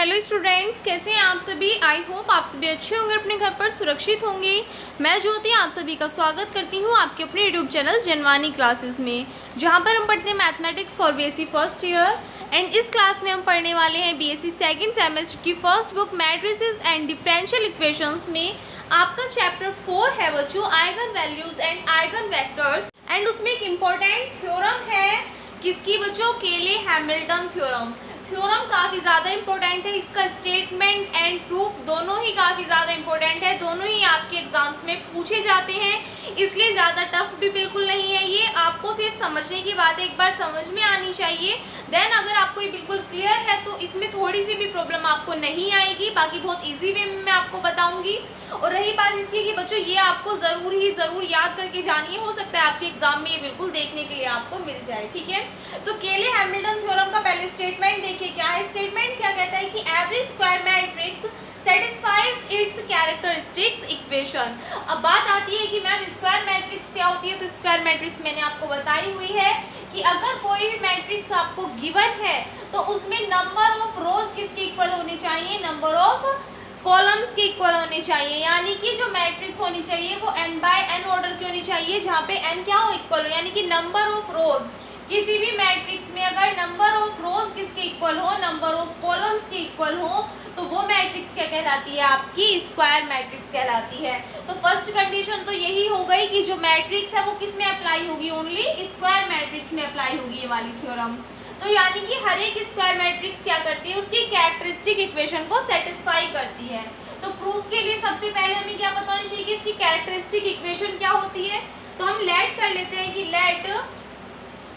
Hello students, कैसे हैं आप सभी। आई होप आप सभी अच्छे होंगे, अपने घर पर सुरक्षित होंगे। मैं ज्योति आप सभी का स्वागत करती हूं आपके अपने यूट्यूब चैनल जनवानी क्लासेस में, जहां पर हम पढ़ते हैं mathematics for BSc first year. And इस क्लास में हम पढ़ने वाले हैं बीएससी सेकंड सेमेस्टर की first book matrices and differential equations में आपका चैप्टर 4 है बच्चों, eigen values and eigen vectors. And उसमें एक इम्पोर्टेंट थ्योरम है, किसकी बच्चों, केले हैमिल्टन थ्योरम। थ्योरम काफ़ी ज़्यादा इंपॉर्टेंट है, इसका स्टेटमेंट एंड प्रूफ दोनों ही काफ़ी ज़्यादा इंपॉर्टेंट है, दोनों ही आपके एग्जाम्स में पूछे जाते हैं, इसलिए ज़्यादा टफ भी बिल्कुल नहीं है। ये आपको सिर्फ समझने की बात है, एक बार समझ में आनी चाहिए। देन अगर आपको ये बिल्कुल क्लियर है तो इसमें थोड़ी सी भी प्रॉब्लम आपको नहीं आएगी, बाकी बहुत ईजी वे में मैं आपको बताऊँगी। और रही बात इसकी कि बच्चों ये आपको ज़रूर याद करके जानिए, हो सकता है आपके एग्जाम में ये बिल्कुल देखने के लिए आपको मिल जाए, ठीक है। तो केले हैमिल्टन थ्योरम का पहले स्टेटमेंट देखिए, क्या है स्टेटमेंट, क्या कहता है कि every square matrix satisfies it's characteristics equation. अब बात आती है कि मैम स्क्वायर मैट्रिक्स क्या होती है, तो स्क्वायर मैट्रिक्स मैंने आपको बताई हुई है कि अगर कोई भी मैट्रिक्स आपको गिवन है तो उसमें नंबर ऑफ रोज किसके इक्वल होने चाहिए, नंबर ऑफ कॉलम्स के इक्वल होने चाहिए। यानी कि जो मैट्रिक्स होनी चाहिए वो n बाय n ऑर्डर की होनी चाहिए, जहाँ पे n क्या हो, इक्वल हो। यानी कि नंबर ऑफ रोज किसी भी मैट्रिक्स में अगर नंबर ऑफ रोज किसके इक्वल हो, नंबर ऑफ कॉलम्स के इक्वल हो, तो वो मैट्रिक्स क्या कहलाती है, आपकी स्क्वायर मैट्रिक्स कहलाती है। तो फर्स्ट कंडीशन तो यही हो गई कि जो मैट्रिक्स है वो किस में अप्लाई होगी, ओनली स्क्वायर मैट्रिक्स में अप्लाई होगी ये वाली थ्योरम। तो यानी कि हर एक स्क्वायर मैट्रिक्स क्या करती है, उसकी कैरेक्टरिस्टिक इक्वेशन को सेटिस्फाई करती है। तो प्रूफ के लिए सबसे पहले हमें क्या पता होना चाहिए कि इसकी कैरेक्टरिस्टिक इक्वेशन क्या होती है। तो हम लेट कर लेते हैं कि let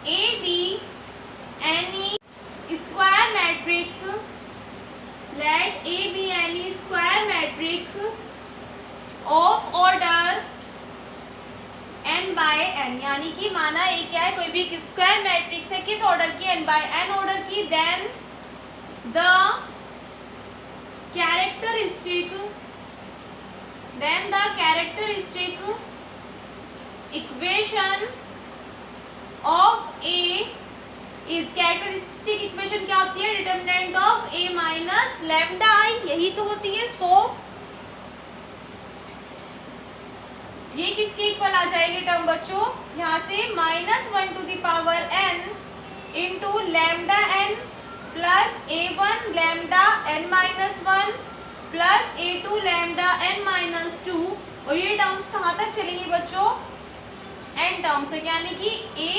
A be any square matrix, let A be any square matrix of order n bye n। यानी कि माना ये क्या है, कोई भी स्क्वायर मैट्रिक्स है, किस ऑर्डर की, n बाय n ऑर्डर की। Then the characteristic equation of A is, characteristic equation क्या होती है, determinant of a minus lambda I, यही तो होती है। सो ये किसके इक्वल आ जाएगी टर्म बच्चों, यहाँ से -1 to the power n into lambda n plus a1 lambda n minus 1 plus a2 lambda n minus 2। और ये टर्म्स कहाँ तक चलेंगी बच्चों, n टर्म्स तक, यानी कि a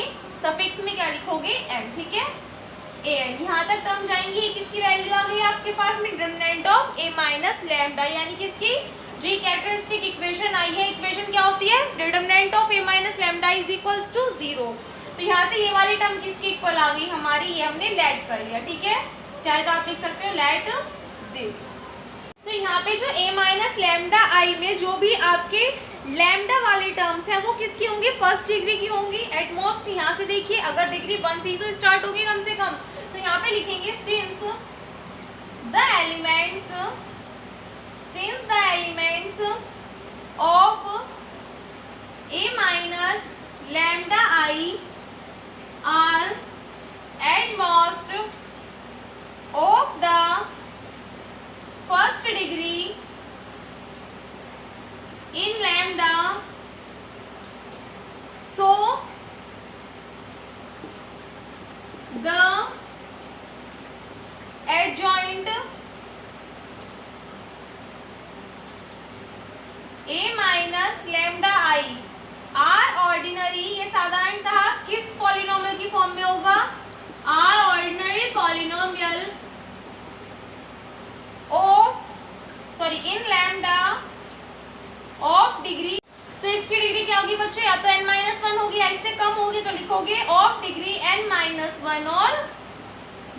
सफिक्स में क्या लिखोगे, n, ठीक है, an यहाँ तक टर्म जाएंगी। किसकी वैल्यू आ गई आपके पास में, determinant of a minus lambda, यानी किसकी, जो कैरेक्टरिस्टिक इक्वेशन आई है, इक्वेशन क्या होती है, determinant of a minus lambda is equals to 0। तो यहाँ से ये वाली टर्म किसकी इक्वल आ गई हमारी, ये हमने लेट कर लिया, ठीक है। चाहे तो आप लिख सकते हो लेट दिस। तो यहाँ पे जो a माइनस लैम्डा आई में जो भी आपके लैम्डा वाली टर्म्स हैं वो किसकी होंगी, फर्स्ट डिग्री की होंगी एट मोस्ट। यहाँ से देखिए अगर डिग्री 1 से ही तो स्टार्ट होगी कम से कम, तो यहाँ पे लिखेंगे since the elements of a minus lambda I are at most of the first degree in lambda, so the adjoint a minus lambda I are ordinary, ये साधारणतः किस पॉलिनोमियल की फॉर्म में होगा, are ordinary polynomial of, sorry, in lambda of degree. तो इसकी degree क्या होगी बच्चों, या तो n माइनस 1 होगी या इससे कम होगी, तो लिखोगे ऑफ डिग्री n माइनस 1 और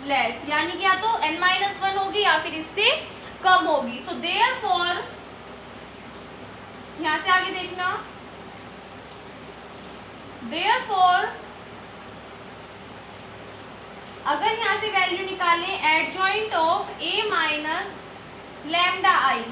लेस, यानी कि या तो n माइनस 1 होगी या फिर इससे कम होगी। सो देयरफॉर यहाँ से आगे देखना, देयरफॉर अगर यहाँ से वैल्यू निकालें adjoint of a minus lambda I,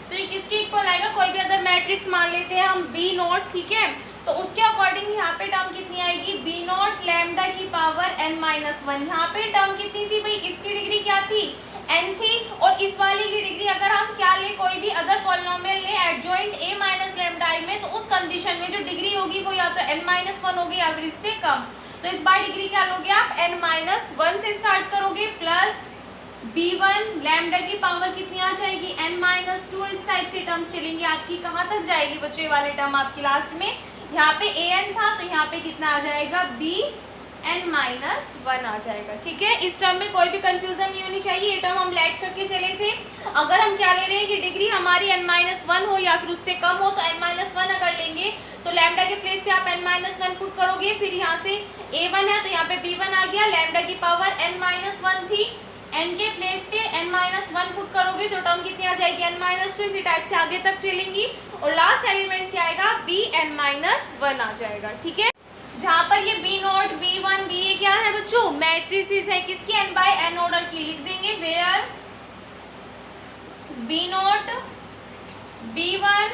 तो ये किसके इक्वल आएगा, कोई भी अदर मैट्रिक्स मान लेते हैं हम b नॉट, ठीक है। तो उसके अकॉर्डिंग यहाँ पे टर्म कितनी आएगी, बी नॉट लैम्डा की पावर n-1। यहाँ पे टर्म कितनी थी भाई, इसकी डिग्री क्या थी n थी, और और इस वाली की डिग्री अगर हम क्या ले, कोई भी अदर पॉलिनोमियल ले adjoint a minus lambda i में, तो उस कंडीशन में जो डिग्री होगी वो या तो n-1 होगी या फिर इससे कम। तो इस बार डिग्री क्या लोगे आप, n-1 से स्टार्ट करोगे प्लस b1 लैम्डा की पावर कितनी आ जाएगी n-2। इस टाइप से टर्म चलेंगे आपकी, कहाँ तक जाएगी बच्चों ये वाले टर्म आपकी लास्ट में, यहाँ पे an था तो यहाँ पे कितना आ जाएगा bn-1 आ जाएगा। ठीक है, इस टर्म में कोई भी कंफ्यूजन नहीं होनी चाहिए, ये टर्म हम लेट करके चले थे। अगर हम क्या ले रहे हैं कि डिग्री हमारी n-1 हो या फिर उससे कम हो, तो n-1 अगर लेंगे तो लैम्डा के प्लेस पे आप n-1 पुट करोगे, फिर यहाँ से a1 है तो यहाँ पे b1 आ गया, लैम्डा की पावर n-1 थी, n के प्लेस पे n-1 पुट करोगे तो टर्म कितनी आ जाएगी n-2। इसी टाइप से आगे तक चलेंगी और लास्ट एलिमेंट क्या आएगा bn-1 आ जाएगा। ठीक है, जहाँ पर ये b0 b1 b ये क्या है बच्चों, मैट्रिसेस है किसकी, n बाय n ऑर्डर की। लिख देंगे where b0 b1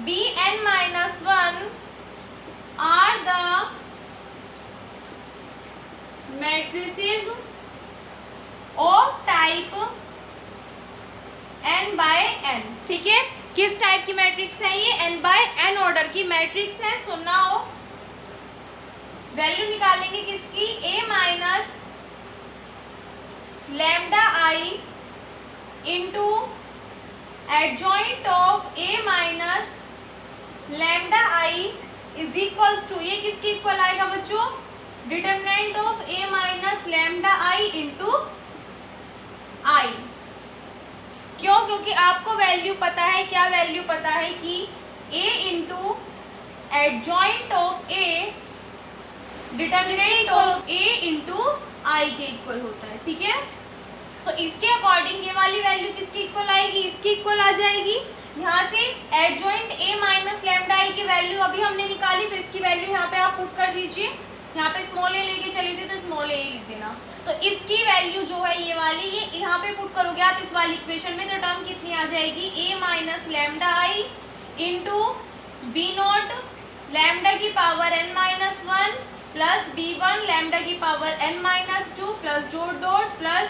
bn-1 are the matrices of type n bye n। ठीक है, किस टाइप की मैट्रिक्स है ये, n बाय n ऑर्डर की मैट्रिक्स है। सो नाउ वैल्यू निकालेंगे किसकी, a minus lambda i into adjoint of a minus lambda i is equals to, ये किसके इक्वल आएगा बच्चों, determinant of a minus lambda i into i। क्यों, क्योंकि आपको वैल्यू पता है, क्या वैल्यू पता है कि a into adjoint of a determinant of a into I के इक्वल होता है। ठीक है, तो इसके अकॉर्डिंग ये वाली वैल्यू किसकी इक्वल आएगी, इसकी इक्वल आ जाएगी। यहाँ से adjoint a minus lambda i की वैल्यू अभी हमने निकाली, तो इसकी वैल्यू यहाँ पे आप पुट कर दीजिए। यहाँ पे स्मॉल a लेके चली थी तो स्मॉल a लिख देना। तो इसकी वैल्यू जो है ये वाली, ये यहाँ पे पुट करोगे आप इस वाली इक्वेशन में, तो टर्म कितनी आ जाएगी a minus lambda i into b0 lambda की power n-1 plus b1 lambda की power n-2 plus dot dot plus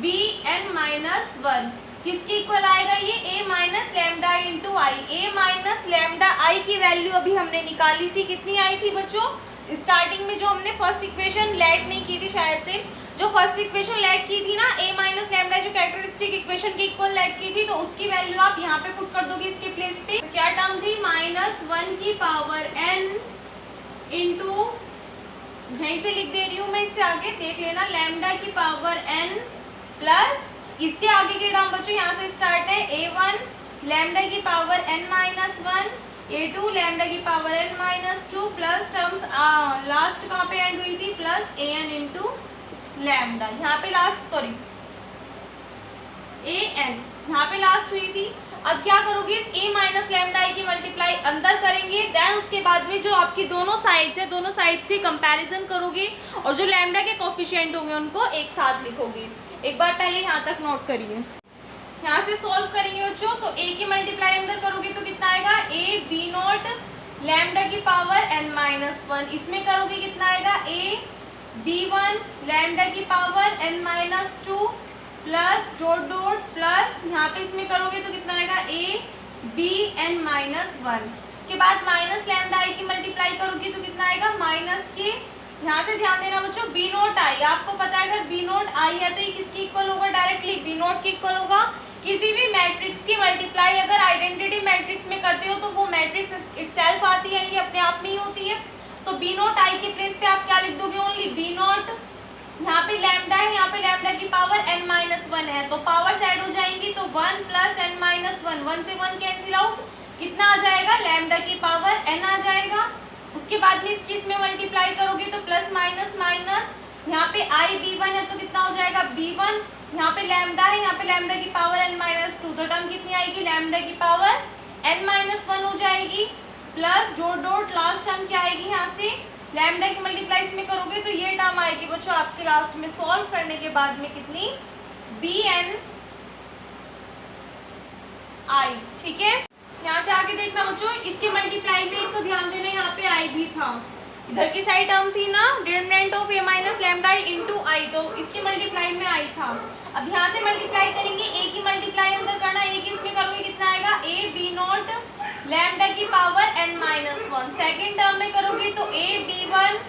bn-1 किसकी इक्वल आएगा, ये a minus lambda into I. a minus lambda I की वैल्यू अभी हमने निकाली थी, कितनी आई थी बच्चों, स्टार्टिंग में जो हमने फर्स्ट इक्वेशन लेट नहीं की थी, शायद से जो फर्स्ट इक्वेशन लेट की थी ना, a माइनस लैम्डा जो कैरेक्टरिस्टिक इक्वेशन की इक्वल लेट की थी, तो उसकी वैल्यू आप यहाँ पे पुट कर दोगे इसके प्लेस पे। तो क्या टर्म थी, -1 की पावर n इंटू, यहीं से लिख दे रही हूँ मैं, इससे आगे देख लेना, लैम्डा की पावर n प्लस इसके आगे के टर्म बच्चों यहाँ से स्टार्ट है a1 लैम्डा की पावर n-1 a2 लैम्डा की power n-2 plus terms last कहाँ पे एंड हुई थी, प्लस an इंटू लैम्डा, यहाँ पे लास्ट सॉरी an यहाँ पे लास्ट हुई थी। अब क्या करोगे, इस a माइनस लैम्डा i की मल्टीप्लाई अंदर करेंगे, देन उसके बाद में जो आपकी दोनों साइड्स है, दोनों साइड्स की कंपैरिजन करोगे और जो लैम्डा के कोफिशिएंट होंगे उनको एक साथ लिखोगे। एक बार पहले यहाँ तक नोट करिए, यहाँ से सॉल्व करेंगे बच्चों, तो a की मल्टीप्लाई अंदर करोगे तो कितना आएगा, a b0 लैम्डा की पावर n-1, इसमें करोगे कितना आएगा, a b1 लैम्डा की power n-2 plus dot dot plus यहाँ पे इसमें करोगे तो कितना आएगा, a bn-1। इसके बाद माइनस लैम्डा i की मल्टीप्लाई करोगे तो कितना आएगा, माइनस के, यहाँ से ध्यान देना बच्चों, b0 i, आपको पता है अगर b0 i है तो ये किसकी इक्वल होगा, डायरेक्टली b0 की इक्वल होगा। किसी भी मैट्रिक्स की मल्टीप्लाई अगर आइडेंटिटी मैट्रिक्स में करते हो तो वो मैट्रिक्स इटसेल्फ आती है, ये अपने आप में ही होती है। तो b0 i के प्लेस पे आप क्या लिख दोगे, ओनली b0, यहाँ पे लैम्डा है, यहाँ पे लैम्डा की पावर n-1 है, तो पावर्स ऐड हो जाएंगी, तो 1 प्लस n-1, 1 से 1 कैंसिल आउट, कितना आ जाएगा, लैम्डा की पावर n आ जाएगा। उसके बाद में इसकी इसमें मल्टीप्लाई करोगे तो प्लस माइनस माइनस, यहाँ पे i b1 है तो कितना हो जाएगा, b1, यहाँ पे लैम्डा है, यहाँ पे लैम्डा की पावर n-2, तो टर्म कितनी आएगी, लैम्डा की पावर n-1 हो जाएगी, plus dot dot last term क्या आएगी, यहाँ से लैम्डा की मल्टीप्लाई इसमें करोगे तो ये टर्म आएगी बच्चों आपके लास्ट में सॉल्व करने के बाद में कितनी, bn i। ठीक है, यहाँ से आगे देखना बच्चों, इसके मल्टीप्लाई में तो ध्यान देना, यहाँ पे i भी था, इधर की साइड टर्म थी ना, determinant of a minus lambda i into I, तो इसकी मल्टीप्लाई में i था। अब यहाँ से मल्टीप्लाई करेंगे, ए की मल्टीप्लाई अंदर करना, ए की इसमें करोगे कितना आएगा, ए बी नॉट लैम्डा की power n minus 1। Second term में करोगे तो ए बी वन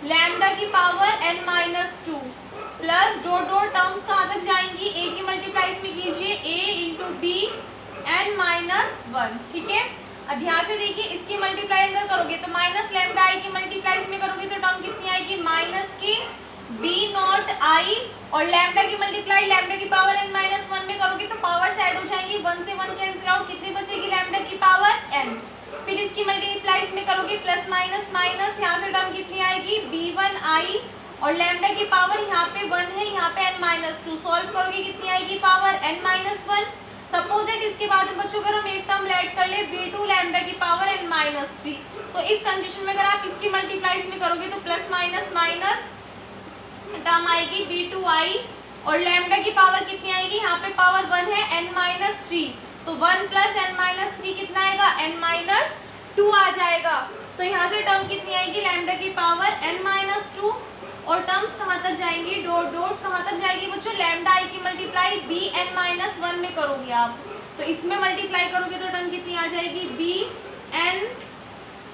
लैम्डा की power n minus 2 plus dot dot terms कहाँ तक जाएंगी, ए की मल्टीप्लाई इसमें कीजिए, ए इंटू बी n माइनस 1। ठीक है, अब यहाँ से देखिए इसकी मल्टीप्लाई अंदर करोगे तो माइनस लैम्डा आई की मल्टीप्लाई इसमें करोगे तो टर्म कितनी आएगी, माइनस की बी नॉट आई और लैम्डा की मल्टीप्लाई लैम्डा की पावर n माइनस 1 में करोगे तो पावर्स ऐड हो जाएंगी, 1 से 1 कैंसिल आउट, कितनी बचेगी लैम्डा की पावर n। फिर इसकी मल्टीप्लाई इसमें करोगे प्लस माइनस माइनस, यहाँ से टर्म कितनी आएगी, b1 i और लैम्डा की पावर यहाँ पे 1 है, यहाँ पे n माइनस 2। सॉल्व करोगे कितनी आएगी power n minus 1। Suppose that इसके बाद में बच्चों अगर हम एक टर्म ऐड कर ले b2 लैम्डा की पावर n माइनस 3, तो इस कंडीशन में अगर आप इसकी मल्टीप्लाई इसमें करोगे तो प्लस माइनस माइनस टर्म आएगी b2i और लैम्डा की पावर कितनी आएगी, यहाँ पे पावर 1 है n माइनस 3, तो 1 प्लस n माइनस 3 कितना आएगा, n माइनस 2 आ जाएगा। तो यहाँ से टर्म कितनी आएगी, लैम्डा की पावर n माइनस 2 और टर्म्स कहाँ तक जाएंगी, डॉट डॉट कहाँ तक जाएगी बच्चों, लैम्डा आई की मल्टीप्लाई बी n माइनस 1 में करोगे आप, तो इसमें मल्टीप्लाई करोगे तो टर्म कितनी आ जाएगी, बी एन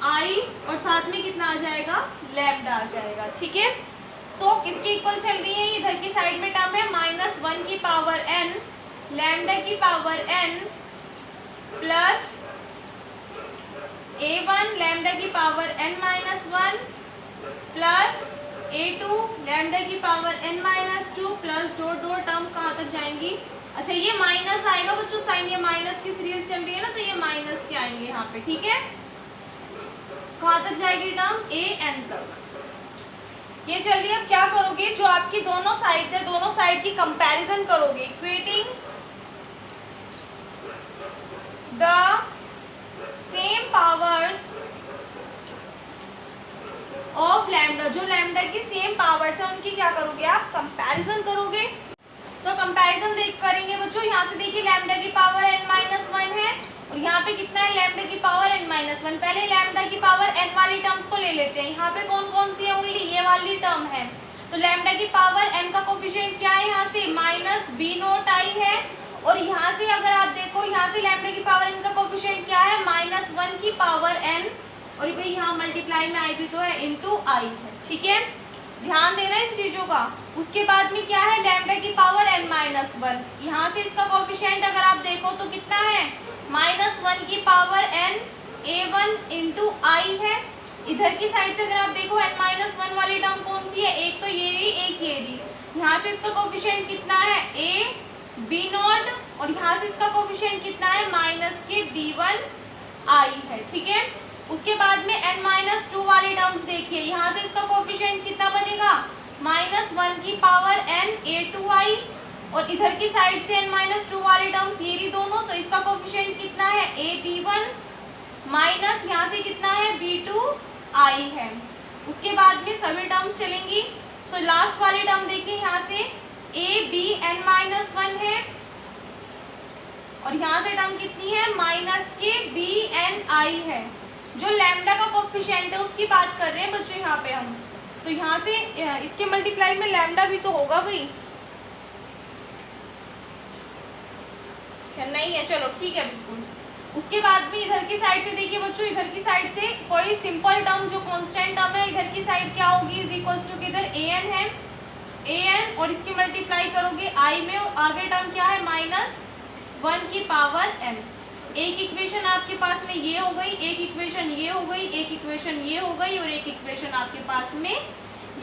आई और साथ में कितना आ जाएगा, लैम्डा आ जाएगा। ठीक है, तो किसके इक्वल चल रही है, इधर की साइड में टर्म है माइनस 1 की पावर n लैम्डा की power n plus a1 lambda की power n minus 1 plus a2 lambda की power n minus 2 plus dot dot term कहाँ तक जाएंगी, अच्छा ये माइनस आएगा बच्चों, साइन ये माइनस की सीरीज चल रही है ना, तो ये माइनस के आएंगे यहाँ पे। ठीक है, कहाँ तक जाएगी टर्म, a n तक ये चल रही है। अब क्या करोगे, जो आपकी दोनों साइड है दोनों साइड की कंपैरिजन करोगे, equating the same powers of lambda, जो लैम्डा की सेम पावर्स है उनकी क्या करोगे आप, कंपैरिजन करोगे। तो कंपैरिजन देख करेंगे बच्चों, यहाँ से देखिए लैम्डा की पावर n माइनस 1 है और यहाँ पे कितना है, लैम्डा की पावर n माइनस 1। पहले लैम्डा की पावर n वाली टर्म्स को ले लेते हैं, यहाँ पे कौन कौन सी है, ओनली ये वाली टर्म है। तो लैम्डा की पावर n का कोफिशिएंट क्या है, यहाँ से माइनस बी नोट आई है और यहाँ से अगर आप देखो यहाँ से लैम्डा की पावर n का कोफिशिएंट क्या है, माइनस 1 की पावर n और यहाँ मल्टीप्लाई में आई भी तो है इंटू आई है। ठीक है, ध्यान देना इन चीजों का। उसके बाद में क्या है, लैम्डा की पावर n माइनस 1, यहाँ से इसका कोफिशिएंट अगर आप देखो तो कितना है, माइनस 1 की पावर n a1 इंटू आई है। इधर की साइड से अगर आप देखो n माइनस 1 वाली टर्म कौन सी है, एक तो ये रही एक ये रही, यहाँ से इसका कोफिशिएंट कितना है, a b नॉट और यहाँ से इसका कोफिशिएंट कितना है, माइनस के b1 आई है। ठीक है, उसके बाद में n माइनस 2 वाली टर्म्स देखिए, यहाँ से इसका कोफिशिएंट कितना बनेगा, माइनस 1 की पावर n a2i और इधर की साइड से n माइनस 2 वाली टर्म्स ये रही दोनों, तो इसका कोफिशिएंट कितना है, a b1 माइनस यहाँ से कितना है, b2i है। उसके बाद में सभी टर्म्स चलेंगी। तो लास्ट वाली टर्म देखिए, यहाँ से a b n माइनस 1 है और यहाँ से टर्म कितनी है, माइनस के b n i है। जो लैम्डा का कोफिशिएंट है उसकी बात कर रहे हैं बच्चों यहाँ पे हम, तो यहाँ से इसके मल्टीप्लाई में लैम्डा भी तो होगा भाई, नहीं है, चलो ठीक है बिल्कुल। उसके बाद भी इधर की साइड से देखिए बच्चों, इधर की साइड से कोई सिंपल टर्म जो कांस्टेंट टर्म है इधर की साइड क्या होगी, इज इक्वल टू इधर an है, an और इसकी मल्टीप्लाई करोगे i में, आगे टर्म क्या है, माइनस 1 की पावर n। एक इक्वेशन आपके पास में ये हो गई, एक इक्वेशन ये हो गई, एक इक्वेशन ये हो गई और एक इक्वेशन आपके पास में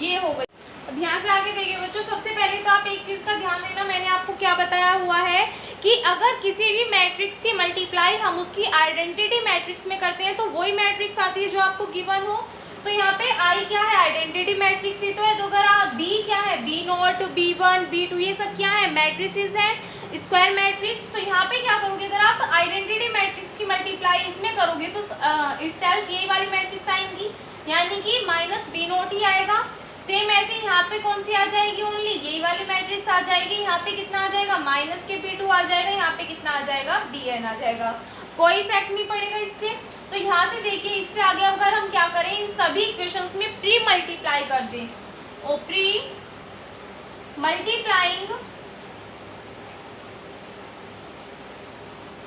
ये हो गई। अब यहाँ से आगे देखिए बच्चों, सबसे पहले तो आप एक चीज़ का ध्यान देना, मैंने आपको क्या बताया हुआ है कि अगर किसी भी मैट्रिक्स की मल्टीप्लाई हम उसकी आइडेंटिटी मैट्रिक्स में करते हैं तो वही मैट्रिक्स आती है जो आपको गिवन हो। तो यहाँ पे आई क्या है, आइडेंटिटी मैट्रिक्स ही तो है। तो अगर आप बी क्या है, बी नॉट, b1, b2 ये सब क्या है, मैट्रिसेस हैं, स्क्वायर मैट्रिक्स। तो यहाँ पे क्या करोगे, अगर आप आइडेंटिटी मैट्रिक्स की मल्टीप्लाई इसमें करोगे तो इटसेल्फ यही वाली मैट्रिक्स आएंगी, यानी कि माइनस बी नॉट ही आएगा। सेम ऐसे यहाँ पे कौन सी आ जाएगी, ओनली यही वाली मैट्रिक्स आ जाएगी। यहाँ पे कितना आ जाएगा, माइनस के b2 आ जाएगा, यहाँ पे कितना आ जाएगा, bn आ जाएगा। कोई इफेक्ट नहीं पड़ेगा इससे। तो यहाँ से देखिए, इससे आगे अगर हम क्या करें, इन सभी इक्वेशंस में प्री मल्टीप्लाई कर दें, और pre multiplying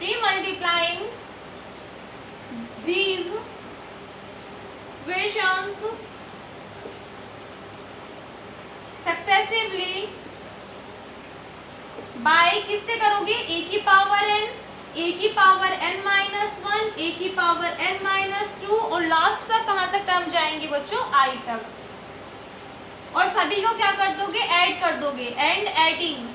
pre-multiplying these equations successively by किससे करोगे, a की पावर n, a की पावर n माइनस 1, a की पावर n माइनस 2 और लास्ट तक कहाँ तक टर्म जाएंगे बच्चों, i तक, और सभी को क्या कर दोगे, ऐड कर दोगे, एंड एडिंग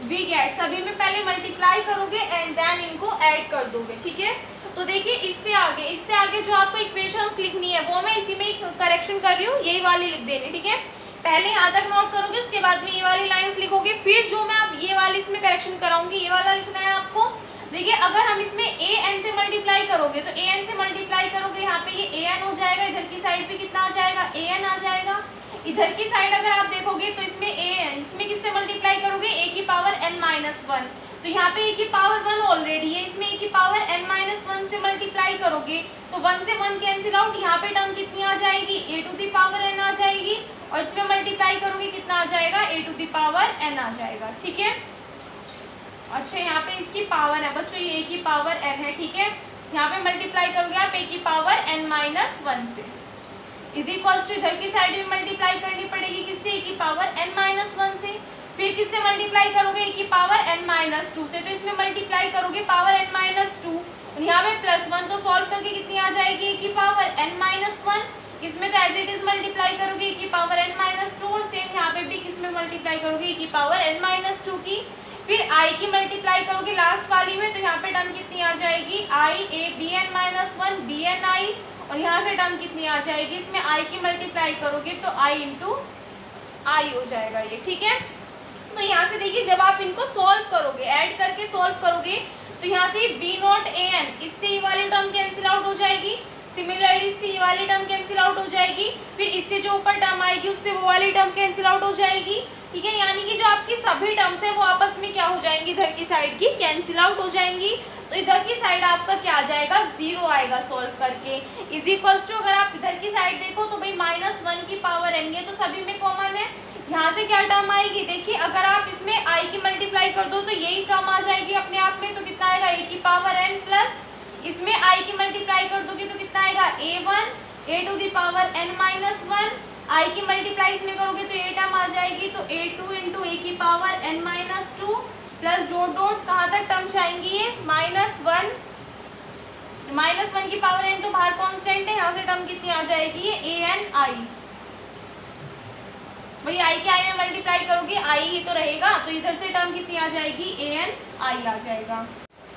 वी गेट, सभी में पहले मल्टीप्लाई करोगे एंड देन इनको ऐड कर दोगे, ठीक है। तो देखिए इससे आगे जो आपको इक्वेशंस लिखनी है वो मैं इसी में ही करेक्शन कर रही हूँ, यही वाली लिख देनी, ठीक है। पहले यहाँ तक नोट करोगे, उसके बाद में ये वाली लाइंस लिखोगे, फिर जो मैं अब ये वाली इसमें करेक्शन कराऊंगी ये वाला लिखना है आपको। देखिए अगर हम इसमें ए एन से मल्टीप्लाई करोगे तो ए एन से मल्टीप्लाई करोगे, यहाँ पे ये ए एन हो जाएगा, इधर की साइड पे कितना आ जाएगा, ए एन आ जाएगा। इधर की साइड अगर आप देखोगे तो इसमें किससे मल्टीप्लाई करोगे, ए की पावर एन माइनस 1, तो यहाँ पे ए की पावर 1 ऑलरेडी है, इसमें ए की पावर एन माइनस 1 से मल्टीप्लाई करोगे तो 1 से 1 कैंसिल आउट, यहाँ पे टर्म कितनी आ जाएगी, ए टू दी पावर एन आ जाएगी, और इसमें मल्टीप्लाई करोगे कितना आ जाएगा, ए टू दी पावर एन आ जाएगा, ठीक है। अच्छा यहाँ पे इसकी पावर है बच्चों, ये ए की पावर एन है, ठीक है। यहाँ पे मल्टीप्लाई करोगे आप ए की पावर एन माइनस 1 से, इज इक्वल्स टू इधर की साइड में मल्टीप्लाई करनी पड़ेगी किससे, ए की पावर एन माइनस 1 से, फिर किससे मल्टीप्लाई करोगे, ए की पावर एन माइनस 2 से, तो इसमें मल्टीप्लाई करोगे पावर एन माइनस 2, यहाँ पे प्लस 1, तो सॉल्व करके कितनी आ जाएगी, ए की पावर एन माइनस 1, इसमें तो एज इट इज मल्टीप्लाई करोगे ए की पावर एन माइनस 2, और सेम यहाँ पे भी किसमें मल्टीप्लाई करोगे, ए की पावर एन माइनस 2 की, फिर आई की मल्टीप्लाई करोगे लास्ट वाली में, तो यहाँ पे टर्म कितनी आ जाएगी, I A B N minus 1 B N I, और यहाँ से टर्म कितनी आ जाएगी, इसमें आई की मल्टीप्लाई करोगे तो आई इंटू आई हो जाएगा ये, ठीक है। तो यहाँ से देखिए जब आप इनको सॉल्व करोगे, ऐड करके सॉल्व करोगे, तो यहाँ से बी नॉट ए एन, इससे ये वाली टर्म कैंसिल आउट हो जाएगी, सिमिलरली इससे ये वाली टर्म कैंसिल आउट हो जाएगी, फिर इससे जो ऊपर टर्म आएगी उससे वो वाली टर्म कैंसिल आउट हो जाएगी, ठीक है। यानी कि जो आपकी सभी टर्म्स है वो आपस में क्या हो जाएंगी, इधर की साइड की कैंसिल आउट हो जाएंगी, तो इधर की साइड आपका क्या आ जाएगा, 0 आएगा सॉल्व करके, इज इक्वल्स टू, अगर आप इधर की साइड देखो तो भाई माइनस 1 की पावर एन, ये तो सभी में कॉमन है, यहाँ से क्या टर्म आएगी, देखिए अगर आप इसमें आई की मल्टीप्लाई कर दो तो यही टर्म आ जाएगी अपने आप में, तो कितना आएगा, ए की पावर एन प्लस इसमें आई की मल्टीप्लाई कर दोगे तो कितना आएगा, a1 a to the power n minus 1, I की मल्टीप्लाई इसमें करोगे तो ए टर्म आ जाएगी, तो a2 इंटू ए की power n minus 2 plus dot dot कहाँ तक टर्म जाएंगी, ये माइनस 1 की पावर n तो बाहर कांस्टेंट है, यहाँ से टर्म कितनी आ जाएगी, ये a n i, भाई आई के आई में मल्टीप्लाई करोगे आई ही तो रहेगा, तो इधर से टर्म कितनी आ जाएगी, a n i आ जाएगा।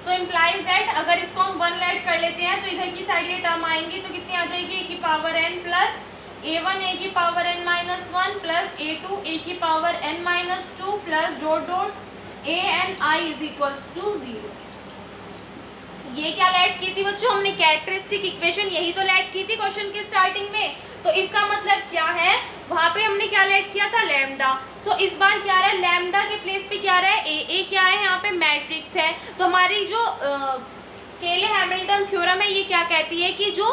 तो इम्प्लाइज दैट अगर इसको हम 1 ऐड कर लेते हैं तो इधर की साइड ये टर्म आएंगी, तो कितनी आ जाएगी, ए की power n plus a1 A की power n minus 1 plus a2 A की power n minus 2 plus dot dot a n i is equals to 0। ये क्या लैट की थी बच्चों, हमने कैरेक्टरिस्टिक इक्वेशन यही तो लैट की थी क्वेश्चन के स्टार्टिंग में, तो इसका मतलब क्या है, वहां पे हमने क्या लैट किया था, लैम्डा, तो इस बार क्या रहा है, लैम्डा के प्लेस पे क्या रहा है, ए क्या है, यहाँ पे मैट्रिक्स है, तो हमारी जो केले हैमिल्टन थ्योरम है ये क्या कहती है कि जो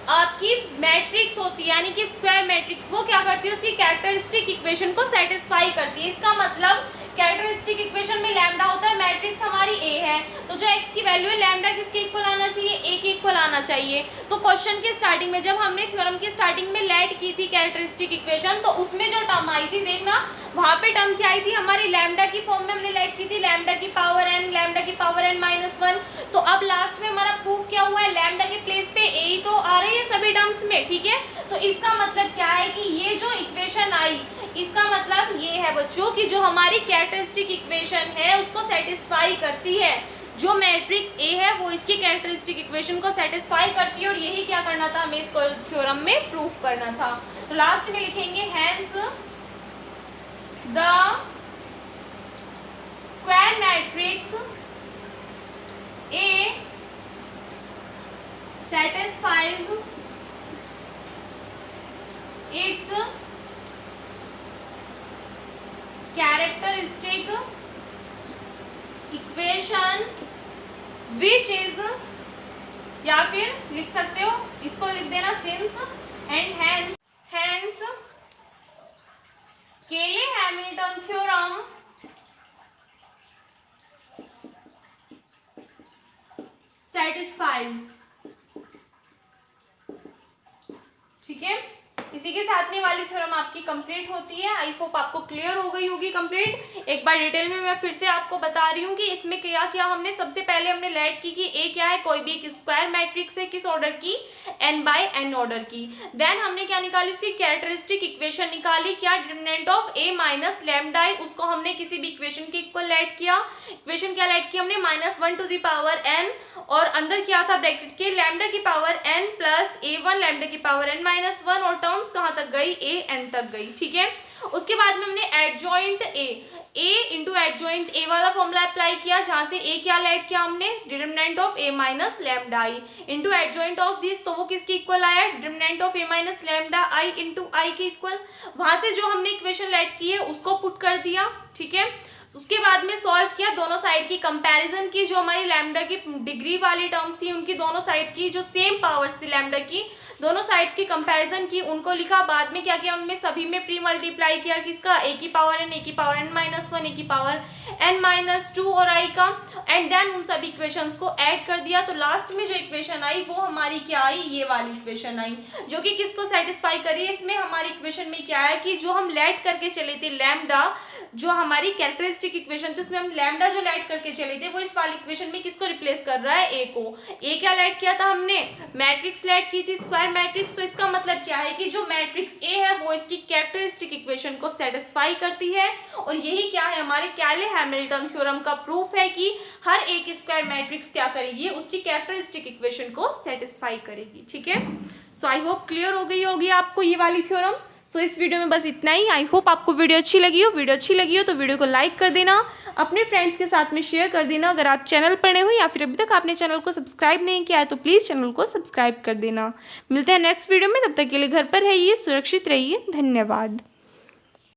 आपकी मैट्रिक्स होती है यानी कि स्क्वायर मैट्रिक्स, वो क्या करती है, उसकी कैरेक्टरिस्टिक इक्वेशन को सेटिस्फाई करती है। इसका मतलब कैरेक्टरिस्टिक इक्वेशन में लैम्डा होता है, मैट्रिक्स हमारी ए है, तो जो एक्स की वैल्यू है लैम्डा किसके इक्वल आना चाहिए, ए के इक्वल आना चाहिए। तो क्वेश्चन के स्टार्टिंग में जब हमने थ्योरम की स्टार्टिंग में लैट की थी कैरेक्टरिस्टिक इक्वेशन, तो उसमें जो टर्म आई थी देखना, वहाँ पे टर्म क्या आई थी हमारी, लैम्डा की फॉर्म में हमने लैट की थी, लैम्डा की पावर एन, लैम्डा की पावर एन माइनस 1। तो अब लास्ट में हमारा प्रूफ क्या हुआ है, लैम्डा के प्लेस पे ए ही तो आ रही है सभी टर्म्स में, ठीक है। तो इसका मतलब क्या है कि ये जो इक्वेशन आई, इसका मतलब ये है बच्चों कि जो हमारी कैरेक्टरिस्टिक इक्वेशन है उसको सेटिस्फाई करती है, जो मैट्रिक्स ए है वो इसकी कैरेक्टरिस्टिक इक्वेशन को सेटिस्फाई करती है, और यही क्या करना था, हमें इसको थ्योरम में प्रूफ करना था। तो लास्ट में लिखेंगे hence the square matrix A satisfies its characteristic equation which is, या फिर लिख सकते हो, इसको लिख देना since and hence केले हैमिल्टन थ्योरम सेटिस्फाइज। ठीक है, इसी के साथ में वाली थ्योरम आपकी कंप्लीट होती है। आई होप आपको क्लियर हो गई होगी कंप्लीट। एक बार डिटेल में मैं फिर से आपको बता रही हूँ कि इसमें क्या क्या हमने सबसे पहले हमने लेट की कि ए क्या है, कोई भी एक स्क्वायर मैट्रिक्स है, किस ऑर्डर की, n बाय n ऑर्डर की। देन हमने क्या निकाली, उसकी कैरेक्टरिस्टिक इक्वेशन निकाली, क्या, determinant of a minus lambda i, उसको हमने किसी भी इक्वेशन के इक्वल लेट किया। इक्वेशन क्या लेट किया हमने, -1 टू द पावर n, और अंदर क्या था ब्रैकेट के, लैम्डा की power n plus a1 lambda की पावर n-1, और टर्म्स कहाँ तक गई, a n तक गई। ठीक है, उसके बाद में हमने adjoint a into adjoint a वाला फॉर्मूला अप्लाई किया, जहां से a क्या लेट किया हमने, determinant of a minus lambda i into adjoint of this, तो वो किसकी इक्वल आया, determinant of a minus lambda i into i की इक्वल। वहां से जो हमने इक्वेशन लेट की है उसको पुट कर दिया। ठीक है, उसके बाद में सॉल्व किया, दोनों साइड की कंपैरिजन की, जो हमारी लैम्डा की डिग्री वाली टर्म्स थी उनकी दोनों साइड की जो सेम पावर्स थी लैम्डा की, दोनों साइड्स की कंपैरिजन की, उनको लिखा। बाद में क्या किया, उनमें सभी में प्री मल्टीप्लाई किया, किसका, a की पावर n, a की पावर n-1, a की पावर n-2 और i का, एंड देन उन सभी इक्वेशंस को ऐड कर दिया। तो लास्ट में जो इक्वेशन आई वो हमारी क्या आई, ये वाली इक्वेशन आई, जो कि किसको सेटिस्फाई करी। इसमें हमारी इक्वेशन में क्या है कि जो हम लेट करके चले थे लैम्डा, जो हमारी कैरेक्टरिस्टिक इक्वेशन थी उसमें हम लैम्डा जो लेट करके चले थे वो इस वाली इक्वेशन में किसको रिप्लेस कर रहा है, a को। a क्या लेट किया था हमने, मैट्रिक्स लेट की थी, स्क्वायर मैट्रिक्स। तो इसका मतलब क्या है कि जो मैट्रिक्स a है वो इसकी कैरेक्टरिस्टिक इक्वेशन को सेटिस्फाई करती है, और यही क्या है, हमारे कैले हैमिल्टन थ्योरम का प्रूफ है कि हर एक स्क्वायर मैट्रिक्स क्या करेगी, उसकी कैरेक्टरिस्टिक इक्वेशन को सेटिस्फाई करेगी। ठीक है, सो आई होप क्लियर हो गई होगी आपको ये वाली थ्योरम। सो इस वीडियो में बस इतना ही। आई होप आपको वीडियो अच्छी लगी हो। वीडियो अच्छी लगी हो तो वीडियो को लाइक कर देना, अपने फ्रेंड्स के साथ में शेयर कर देना। अगर आप चैनल पर नए हो या फिर अभी तक आपने चैनल को सब्सक्राइब नहीं किया है तो प्लीज़ चैनल को सब्सक्राइब कर देना। मिलते हैं नेक्स्ट वीडियो में, तब तक के लिए घर पर रहिए, सुरक्षित रहिए। धन्यवाद।